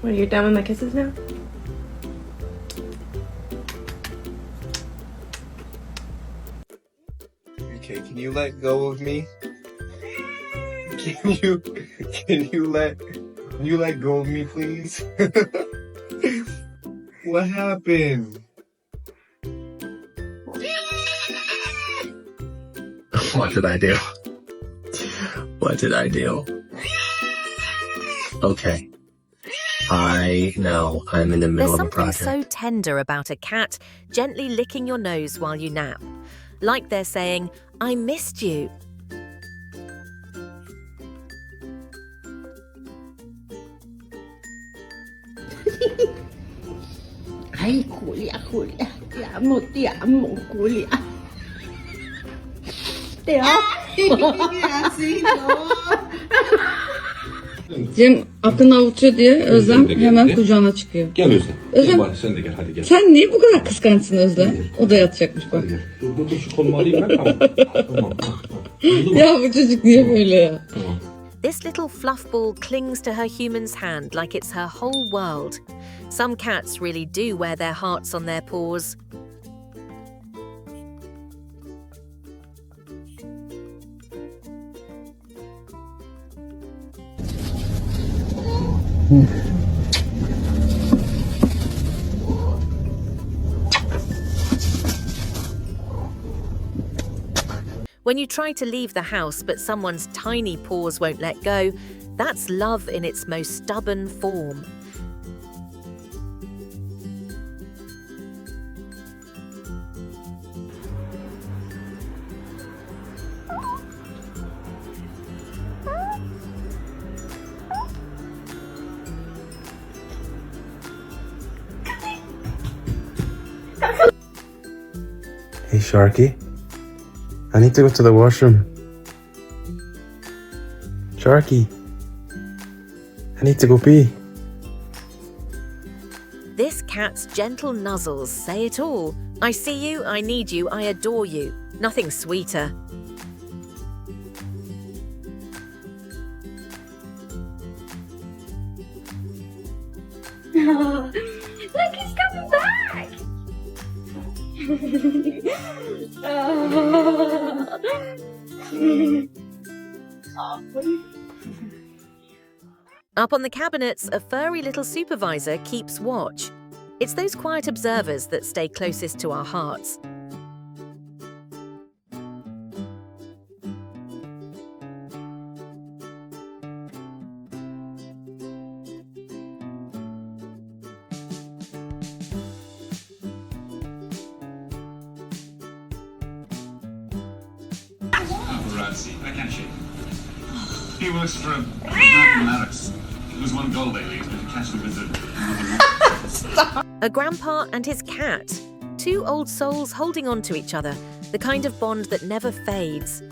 Well, you're done with my kisses now? Okay, can you let go of me? Can you let go of me, please? What happened? What did I do? What did I do? Okay. I know I'm in the middle There's of a something project. so tender about a cat gently licking your nose while you nap. Like they're saying, I missed you. Ay, Julia, Julia. Te amo, Julia. Te amo. Así no. Cem aklını avutuyor diye Özlem hemen kucağına çıkıyor. Gel Özlem. Özlem. Gel bari sen de gel hadi gel. Sen niye bu kadar kıskançsın Özlem? O da yatacakmış bak. Hadi gel. Dur şu kolumu alayım ben tamam. Tamam. Oldu mu? Ya bu çocuk niye böyle ya? Tamam. This little fluff ball clings to her human's hand like it's her whole world. Some cats really do wear their hearts on their paws. When you try to leave the house but someone's tiny paws won't let go, that's love in its most stubborn form. Hey, Sharky. I need to go to the washroom. Sharky. I need to go pee. This cat's gentle nuzzles say it all. I see you, I need you, I adore you. Nothing sweeter. Look, he's coming back. Up on the cabinets, a furry little supervisor keeps watch. It's those quiet observers that stay closest to our hearts. I can't shake him. He works for Maris. He was one goal lately. He's been to catch him with another. A grandpa and his cat. Two old souls holding on to each other, the kind of bond that never fades.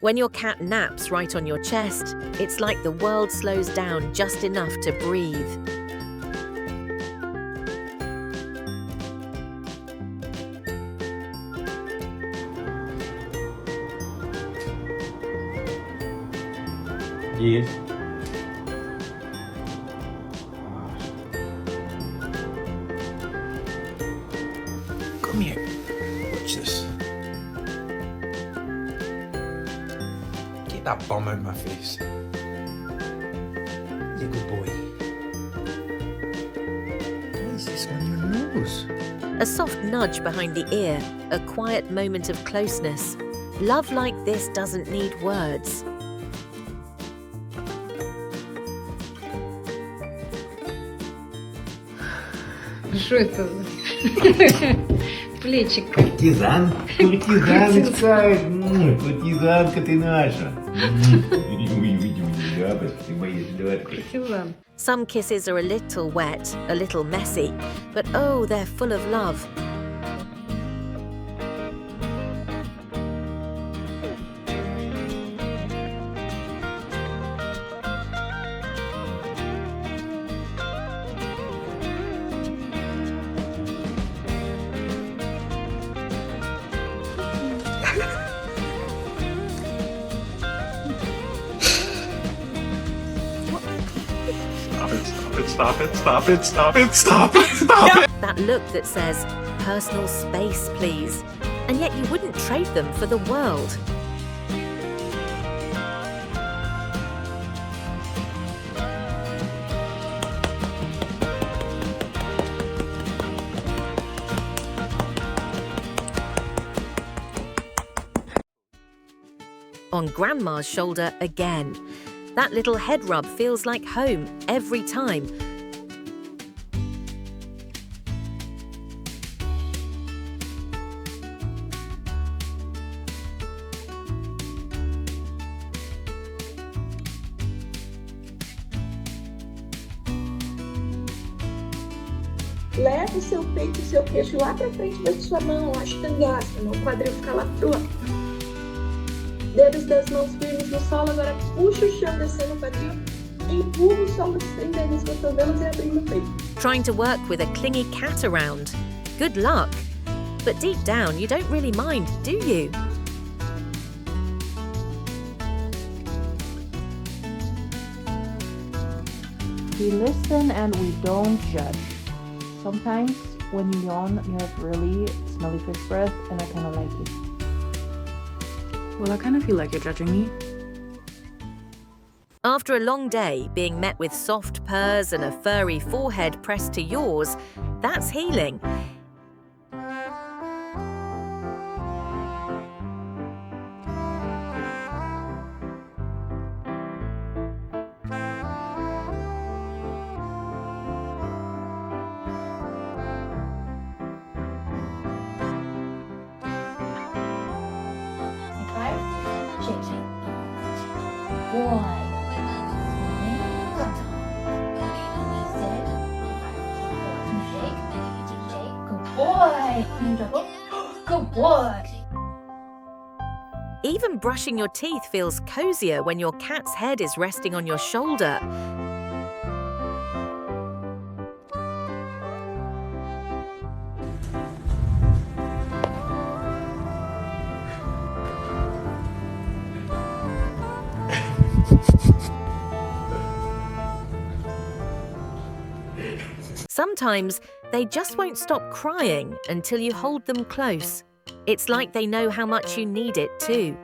When your cat naps right on your chest, it's like the world slows down just enough to breathe. Yes. Come here. Watch this. Get that bum out of my face. You good boy. What is this on your nose? A soft nudge behind the ear, a quiet moment of closeness. Love like this doesn't need words. Что это? Плечик. Куртизан. Куртизанка ты наша. Ты моя лёдка. Some kisses are a little wet, a little messy, but oh, they're full of love. it, stop it, stop it, stop it, stop it, stop it! That look that says, personal space, please. And yet you wouldn't trade them for the world. On Grandma's shoulder again. That little head rub feels like home every time. Leva o seu peito e o seu queixo lá pra frente da sua mão, a escangastra, o quadril fica lá pro lado. Dedos das mãos firmes no solo, agora puxa o chão descendo o quadril, empurra o solo estendendo os cotovelos e abrindo o peito. Trying to work with a clingy cat around. Good luck. But deep down, you don't really mind, do you? We listen and we don't judge. Sometimes when you yawn, you have really smelly fish breath, and I kind of like it. Well, I kind of feel like you're judging me. After a long day, being met with soft purrs and a furry forehead pressed to yours, that's healing. Good boy. Even brushing your teeth feels cozier when your cat's head is resting on your shoulder. Sometimes they just won't stop crying until you hold them close. It's like they know how much you need it too.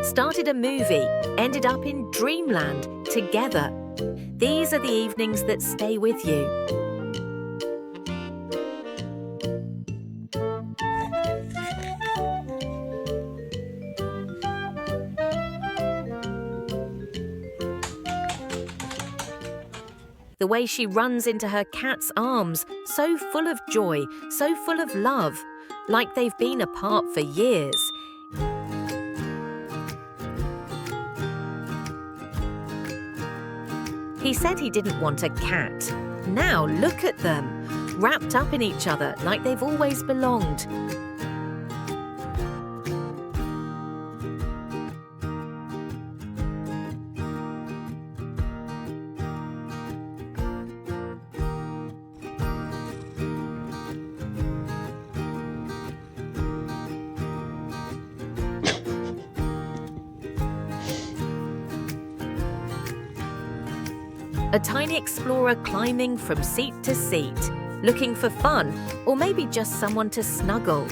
Started a movie, ended up in dreamland together. These are the evenings that stay with you. The way she runs into her cat's arms, so full of joy, so full of love, like they've been apart for years. He said he didn't want a cat. Now look at them, wrapped up in each other like they've always belonged. A tiny explorer climbing from seat to seat, looking for fun, or maybe just someone to snuggle.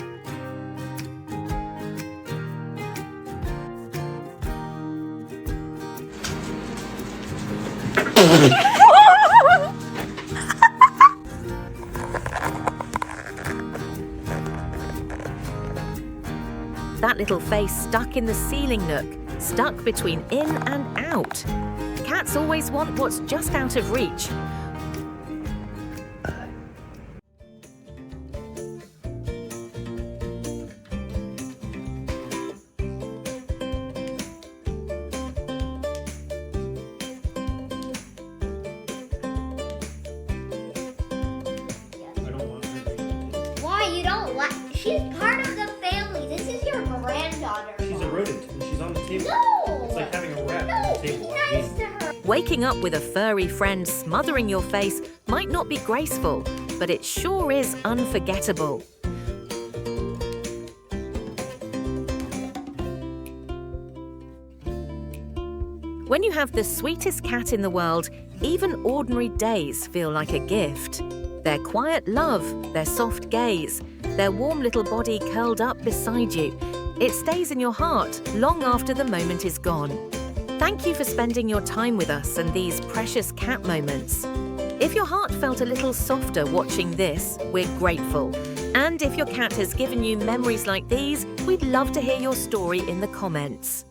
That little face stuck in the ceiling nook, stuck between in and out. Cats always want what's just out of reach. Why? She's part of the family. This is your granddaughter. She's a rodent and she's on the table. No! It's like having a rat on the table. Be nice to her. Waking up with a furry friend smothering your face might not be graceful, but it sure is unforgettable. When you have the sweetest cat in the world, even ordinary days feel like a gift. Their quiet love, their soft gaze, their warm little body curled up beside you, it stays in your heart long after the moment is gone. Thank you for spending your time with us and these precious cat moments. If your heart felt a little softer watching this, we're grateful. And if your cat has given you memories like these, we'd love to hear your story in the comments.